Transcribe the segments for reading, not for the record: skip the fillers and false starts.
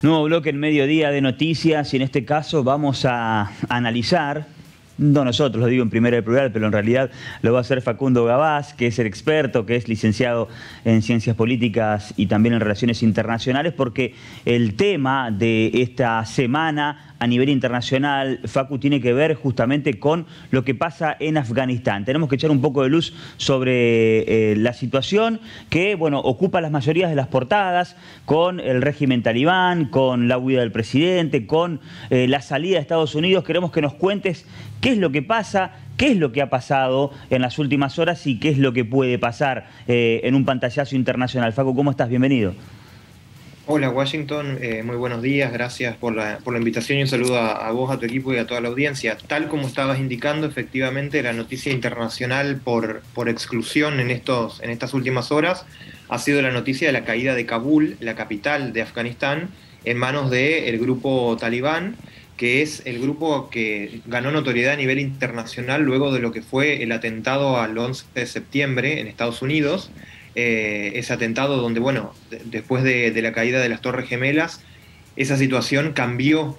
Nuevo bloque en mediodía de noticias y en este caso vamos a analizar, no nosotros, lo digo en primera y plural, pero en realidad lo va a hacer Facundo Gabás, que es el experto, que es licenciado en Ciencias Políticas y también en Relaciones Internacionales, porque el tema de esta semana a nivel internacional, Facu, tiene que ver justamente con lo que pasa en Afganistán. Tenemos que echar un poco de luz sobre la situación que, bueno, ocupa las mayorías de las portadas, con el régimen talibán, con la huida del presidente, con la salida de Estados Unidos. Queremos que nos cuentes qué es lo que pasa, qué es lo que ha pasado en las últimas horas y qué es lo que puede pasar en un pantallazo internacional. Facu, ¿cómo estás? Bienvenido. Hola Washington, muy buenos días, gracias por la invitación y un saludo a vos, a tu equipo y a toda la audiencia. Tal como estabas indicando, efectivamente la noticia internacional por exclusión en estas últimas horas ha sido la noticia de la caída de Kabul, la capital de Afganistán, en manos del grupo talibán, que es el grupo que ganó notoriedad a nivel internacional luego de lo que fue el atentado al 11 de septiembre en Estados Unidos. Ese atentado donde, bueno, después de la caída de las Torres Gemelas, esa situación cambió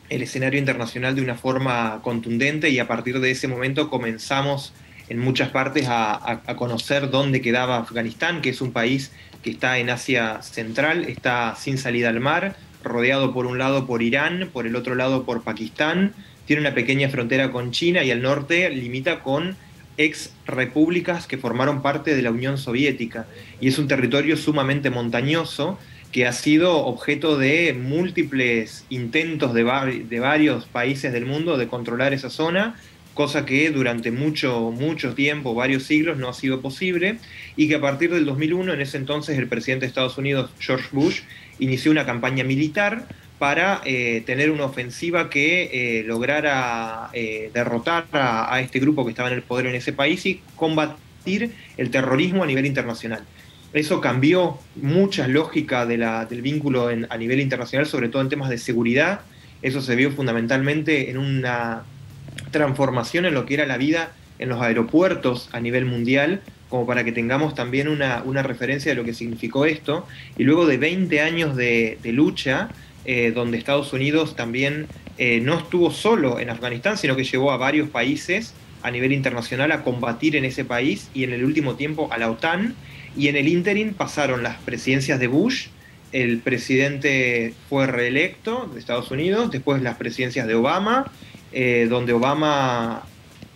el escenario internacional de una forma contundente y a partir de ese momento comenzamos en muchas partes a conocer dónde quedaba Afganistán, que es un país que está en Asia Central, está sin salida al mar, rodeado por un lado por Irán, por el otro lado por Pakistán, tiene una pequeña frontera con China y al norte limita con ex repúblicas que formaron parte de la Unión Soviética. Y es un territorio sumamente montañoso que ha sido objeto de múltiples intentos de varios países del mundo de controlar esa zona, cosa que durante mucho tiempo, varios siglos, no ha sido posible, y que a partir del 2001, en ese entonces el presidente de Estados Unidos, George Bush, inició una campaña militar para tener una ofensiva que lograra derrotar a este grupo que estaba en el poder en ese país y combatir el terrorismo a nivel internacional. Eso cambió mucha lógica del vínculo a nivel internacional, sobre todo en temas de seguridad. Eso se vio fundamentalmente en una transformación en lo que era la vida en los aeropuertos a nivel mundial, como para que tengamos también una referencia de lo que significó esto. Y luego de 20 años de lucha, donde Estados Unidos también no estuvo solo en Afganistán, sino que llevó a varios países a nivel internacional a combatir en ese país y en el último tiempo a la OTAN. Y en el ínterin pasaron las presidencias de Bush, el presidente fue reelecto de Estados Unidos, después las presidencias de Obama, donde Obama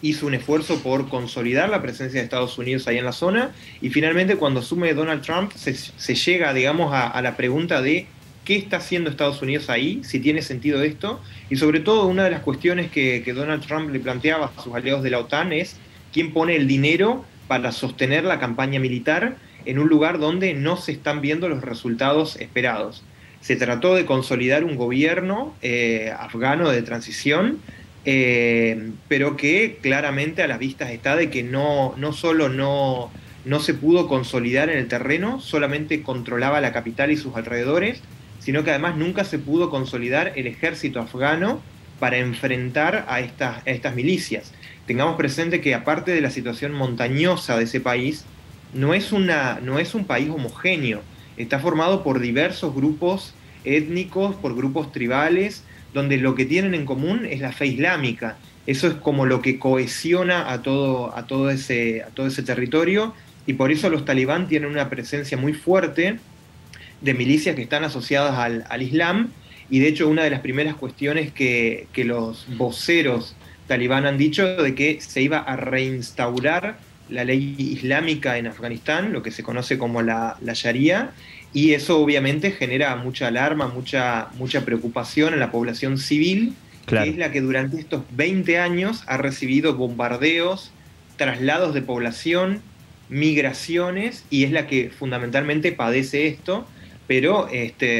hizo un esfuerzo por consolidar la presencia de Estados Unidos ahí en la zona, y finalmente cuando asume Donald Trump se llega, digamos, a la pregunta de qué está haciendo Estados Unidos ahí, si tiene sentido esto, y sobre todo una de las cuestiones que Donald Trump le planteaba a sus aliados de la OTAN es quién pone el dinero para sostener la campaña militar en un lugar donde no se están viendo los resultados esperados. Se trató de consolidar un gobierno afgano de transición, pero que claramente a las vistas está de que no solo no se pudo consolidar en el terreno, solamente controlaba la capital y sus alrededores, sino que además nunca se pudo consolidar el ejército afgano para enfrentar a estas milicias. Tengamos presente que aparte de la situación montañosa de ese país, no es un país homogéneo, está formado por diversos grupos étnicos, por grupos tribales, donde lo que tienen en común es la fe islámica. Eso es como lo que cohesiona a todo ese territorio, y por eso los talibán tienen una presencia muy fuerte de milicias que están asociadas al Islam, y de hecho una de las primeras cuestiones que los voceros talibán han dicho de que se iba a reinstaurar la ley islámica en Afganistán, lo que se conoce como la Sharia, y eso obviamente genera mucha alarma, mucha preocupación en la población civil, que Claro. es la que durante estos 20 años ha recibido bombardeos, traslados de población, migraciones, y es la que fundamentalmente padece esto, pero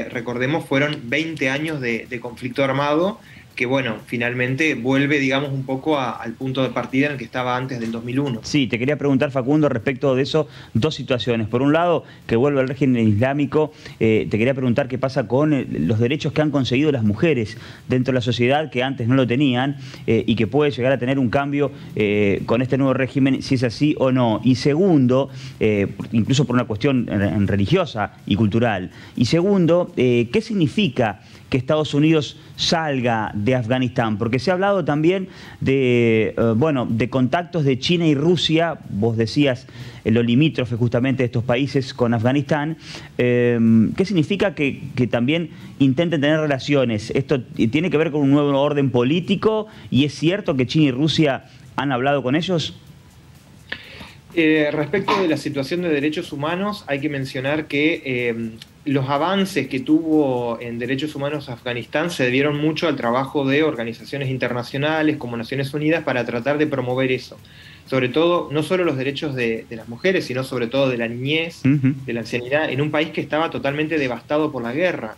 recordemos, fueron 20 años de conflicto armado que bueno, finalmente vuelve, digamos, un poco al punto de partida en el que estaba antes del 2001. Sí, te quería preguntar, Facundo, respecto de eso, dos situaciones. Por un lado, que vuelve el régimen islámico, te quería preguntar qué pasa con los derechos que han conseguido las mujeres dentro de la sociedad, que antes no lo tenían, y que puede llegar a tener un cambio con este nuevo régimen, si es así o no. Y segundo, incluso por una cuestión religiosa y cultural. Y segundo, ¿qué significa que Estados Unidos salga de Afganistán? Porque se ha hablado también de, bueno, de contactos de China y Rusia, vos decías lo limítrofe justamente de estos países con Afganistán. ¿Qué significa que también intenten tener relaciones? ¿Esto tiene que ver con un nuevo orden político? ¿Y es cierto que China y Rusia han hablado con ellos? Respecto de la situación de derechos humanos, hay que mencionar que los avances que tuvo en derechos humanos Afganistán se debieron mucho al trabajo de organizaciones internacionales como Naciones Unidas para tratar de promover eso. Sobre todo, no solo los derechos de las mujeres, sino sobre todo de la niñez, de la ancianidad, en un país que estaba totalmente devastado por la guerra.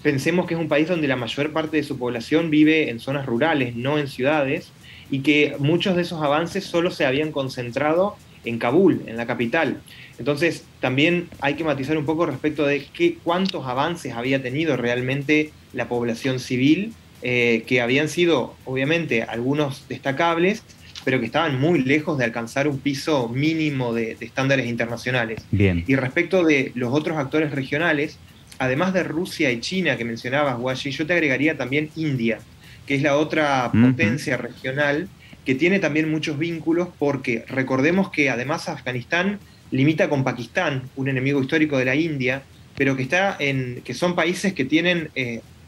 Pensemos que es un país donde la mayor parte de su población vive en zonas rurales, no en ciudades, y que muchos de esos avances solo se habían concentrado en Kabul, en la capital. Entonces, también hay que matizar un poco respecto de cuántos avances había tenido realmente la población civil, que habían sido, obviamente, algunos destacables, pero que estaban muy lejos de alcanzar un piso mínimo de estándares internacionales. Bien. Y respecto de los otros actores regionales, además de Rusia y China que mencionabas, Washi, yo te agregaría también India, que es la otra potencia regional que tiene también muchos vínculos, porque recordemos que además Afganistán limita con Pakistán, un enemigo histórico de la India, pero que son países que tienen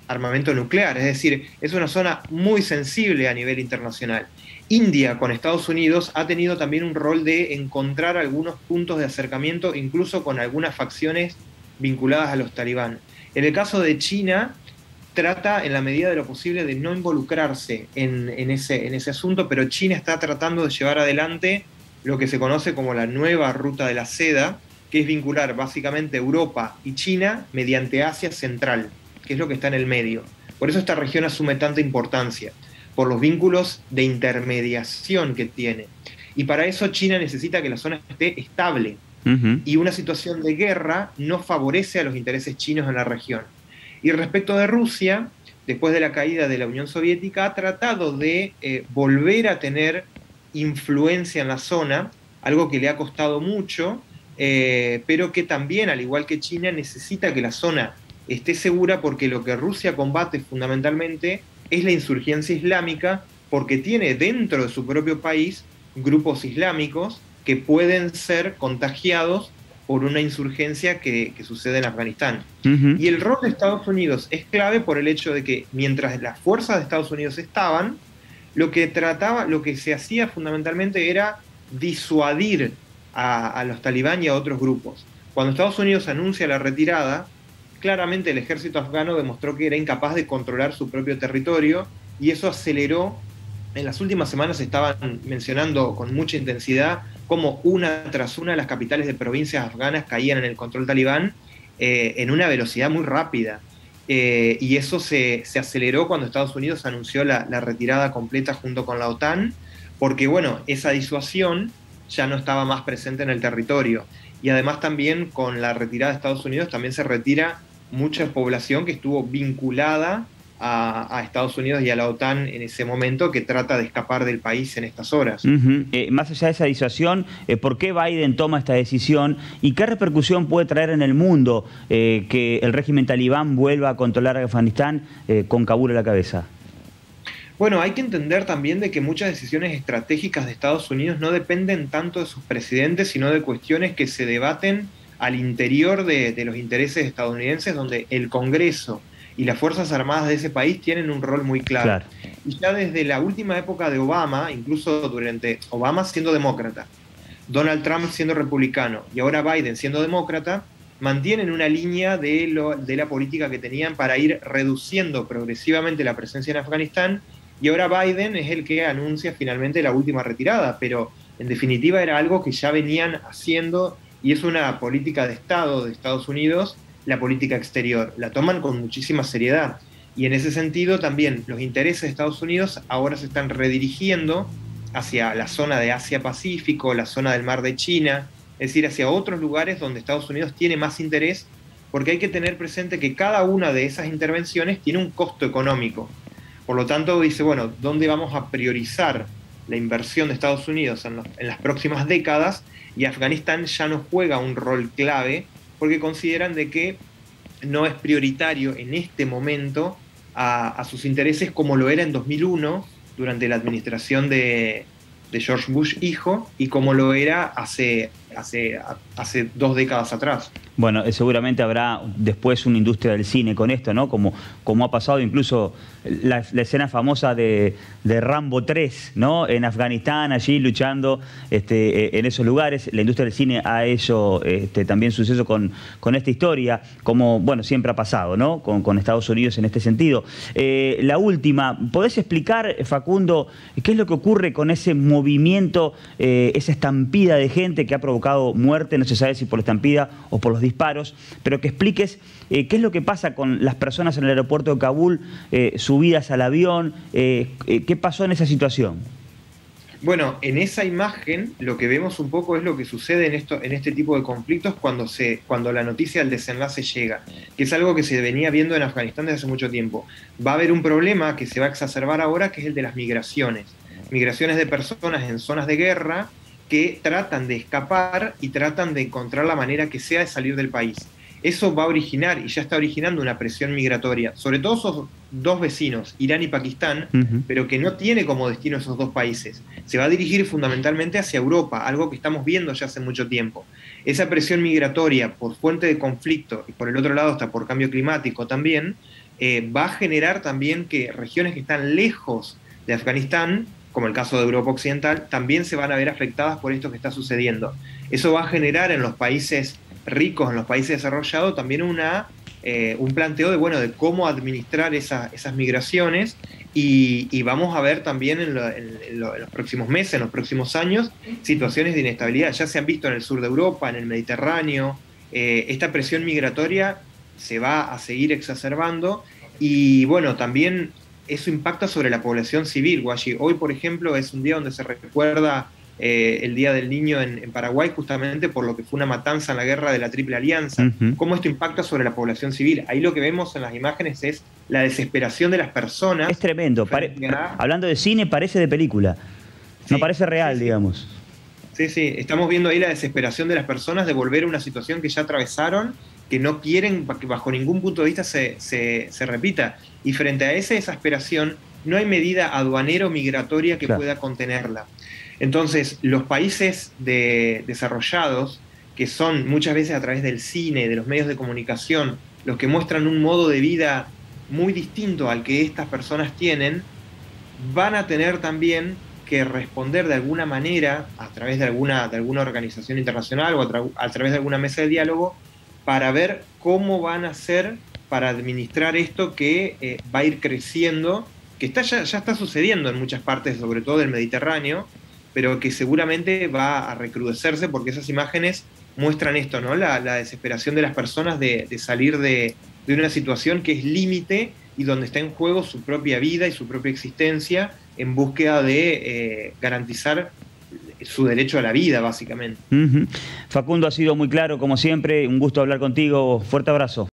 armamento nuclear, es decir, es una zona muy sensible a nivel internacional. India con Estados Unidos ha tenido también un rol de encontrar algunos puntos de acercamiento, incluso con algunas facciones vinculadas a los talibán. En el caso de China, trata en la medida de lo posible de no involucrarse en ese asunto, pero China está tratando de llevar adelante lo que se conoce como la nueva ruta de la seda, que es vincular básicamente Europa y China mediante Asia Central, que es lo que está en el medio. Por eso esta región asume tanta importancia, por los vínculos de intermediación que tiene. Y para eso China necesita que la zona esté estable, y una situación de guerra no favorece a los intereses chinos en la región. Y respecto de Rusia, después de la caída de la Unión Soviética, ha tratado de volver a tener influencia en la zona, algo que le ha costado mucho, pero que también, al igual que China, necesita que la zona esté segura, porque lo que Rusia combate fundamentalmente es la insurgencia islámica, porque tiene dentro de su propio país grupos islámicos que pueden ser contagiados por una insurgencia que sucede en Afganistán. Y el rol de Estados Unidos es clave por el hecho de que mientras las fuerzas de Estados Unidos estaban, lo que se hacía fundamentalmente era disuadir a los talibán y a otros grupos. Cuando Estados Unidos anuncia la retirada, claramente el ejército afgano demostró que era incapaz de controlar su propio territorio, y eso aceleró. En las últimas semanas se estaban mencionando con mucha intensidad cómo una tras una las capitales de provincias afganas caían en el control talibán en una velocidad muy rápida. Y eso se aceleró cuando Estados Unidos anunció la retirada completa junto con la OTAN, porque bueno, esa disuasión ya no estaba más presente en el territorio. Y además también con la retirada de Estados Unidos también se retira mucha población que estuvo vinculada a Estados Unidos y a la OTAN en ese momento, que trata de escapar del país en estas horas. Más allá de esa disuasión, ¿por qué Biden toma esta decisión y qué repercusión puede traer en el mundo que el régimen talibán vuelva a controlar Afganistán con Kabul a la cabeza? Bueno, hay que entender también de que muchas decisiones estratégicas de Estados Unidos no dependen tanto de sus presidentes, sino de cuestiones que se debaten al interior de los intereses estadounidenses, donde el Congreso y las Fuerzas Armadas de ese país tienen un rol muy claro. Y ya desde la última época de Obama, incluso durante Obama siendo demócrata, Donald Trump siendo republicano y ahora Biden siendo demócrata, mantienen una línea de la política que tenían para ir reduciendo progresivamente la presencia en Afganistán, y ahora Biden es el que anuncia finalmente la última retirada, pero en definitiva era algo que ya venían haciendo, y es una política de Estado de Estados Unidos. La política exterior la toman con muchísima seriedad. Y en ese sentido también los intereses de Estados Unidos ahora se están redirigiendo hacia la zona de Asia-Pacífico, la zona del Mar de China, es decir, hacia otros lugares donde Estados Unidos tiene más interés, porque hay que tener presente que cada una de esas intervenciones tiene un costo económico. Por lo tanto, dice, bueno, ¿dónde vamos a priorizar la inversión de Estados Unidos en las próximas décadas? Y Afganistán ya no juega un rol clave, porque consideran de que no es prioritario en este momento a sus intereses como lo era en 2001, durante la administración de George Bush hijo, y como lo era hace 2 décadas atrás. Bueno, seguramente habrá después una industria del cine con esto, ¿no? Como ha pasado incluso la escena famosa de Rambo 3, ¿no? En Afganistán, allí luchando en esos lugares. La industria del cine ha hecho también suceso con esta historia, como, bueno, siempre ha pasado, ¿no? Con Estados Unidos en este sentido. La última, ¿podés explicar, Facundo, qué es lo que ocurre con ese movimiento, esa estampida de gente que ha provocado muerte, no se sabe si por la estampida o por los disparos, pero que expliques qué es lo que pasa con las personas en el aeropuerto de Kabul, subidas al avión, qué pasó en esa situación? Bueno, en esa imagen lo que vemos un poco es lo que sucede en este tipo de conflictos cuando la noticia del desenlace llega, que es algo que se venía viendo en Afganistán desde hace mucho tiempo. Va a haber un problema que se va a exacerbar ahora, que es el de las migraciones. Migraciones de personas en zonas de guerra que tratan de escapar y tratan de encontrar la manera que sea de salir del país. Eso va a originar, y ya está originando, una presión migratoria, sobre todo esos dos vecinos, Irán y Pakistán, pero que no tiene como destino esos dos países. Se va a dirigir fundamentalmente hacia Europa, algo que estamos viendo ya hace mucho tiempo. Esa presión migratoria por fuente de conflicto, y por el otro lado hasta por cambio climático también, va a generar también que regiones que están lejos de Afganistán, como el caso de Europa Occidental, también se van a ver afectadas por esto que está sucediendo. Eso va a generar en los países ricos, en los países desarrollados, también un planteo de cómo administrar esas migraciones, y vamos a ver también en los próximos meses, en los próximos años, situaciones de inestabilidad. Ya se han visto en el sur de Europa, en el Mediterráneo. Esta presión migratoria se va a seguir exacerbando, y bueno, también eso impacta sobre la población civil, Guayi. Hoy, por ejemplo, es un día donde se recuerda el Día del Niño en Paraguay, justamente por lo que fue una matanza en la guerra de la Triple Alianza. ¿Cómo esto impacta sobre la población civil? Ahí lo que vemos en las imágenes es la desesperación de las personas. Es tremendo. Hablando de cine, parece de película. No parece real, digamos. Sí, sí. Estamos viendo ahí la desesperación de las personas de volver a una situación que ya atravesaron, que no quieren que bajo ningún punto de vista se repita. Y frente a esa exasperación, no hay medida aduanero migratoria que pueda contenerla. Entonces, los países desarrollados, que son muchas veces a través del cine, de los medios de comunicación, los que muestran un modo de vida muy distinto al que estas personas tienen, van a tener también que responder de alguna manera, a través de alguna organización internacional o a través de alguna mesa de diálogo, para ver cómo van a hacer para administrar esto que va a ir creciendo, que ya está sucediendo en muchas partes, sobre todo del Mediterráneo, pero que seguramente va a recrudecerse, porque esas imágenes muestran esto, ¿no? La desesperación de las personas de salir de una situación que es límite y donde está en juego su propia vida y su propia existencia, en búsqueda de garantizar su derecho a la vida, básicamente. Facundo, ha sido muy claro, como siempre. Un gusto hablar contigo. Fuerte abrazo.